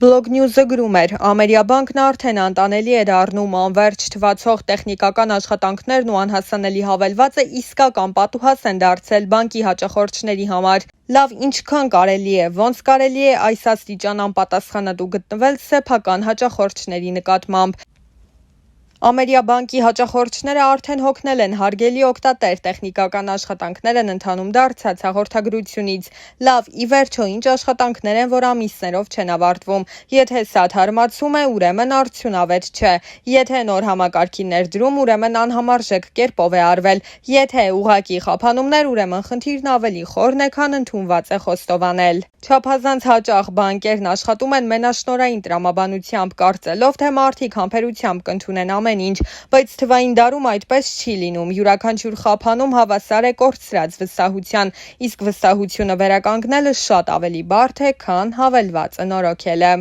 Blog News-ը գրում էր, Ամերիաբանկն արդեն անտանելի է դառնում անվերջ թվացող տեխնիկական աշխատանքներն ու անհասանելի հավելվածը իսկական պատուհաս են դարձել բանկի հաճախորդների համար։ Լավ, ինչքան կարելի է, ոնց կարելի է այս աստիճան անպատասխանատու գտնվել սեփական հաճախորդների նկատմամբ։ Ամերիաբանկի հաճախորդները արդեն հոգնել են հարգելի օգտատեր, տեխնիկական աշխատանքներ են ընթանում դարձած հաղորդագրությունից։ Լավ, ի վերջո, ինչ աշխատանքներ են, որ ամիսներով չեն ավարտվում։ Եթե սա թարմացում է, ուրեմն արդյունավետ չէ։ Եթե նոր համակարգի ներդրում, ուրեմն անհամարժեք կերպով է արվել։ Եթե ուղղակի խափանումներ, ուրեմն խնդիրն ավելի խորն է, քան ընդունված է խոստովանել։ Չափազանց հաճախ բանկերն աշխատում են մենաշնորհային տրամաբանությամբ, կարծելով, թե մարդիկ համբերությամբ կընդունեն ամեն ինչ, բայց թվային դարում այդպես չի լինում։ Յուրաքանչյուր խափանում հավասար է կորցրած վստահության, իսկ վստահությունը վերականգնելը շատ ավելի բարդ է, քան հավելվածը նորոգելը։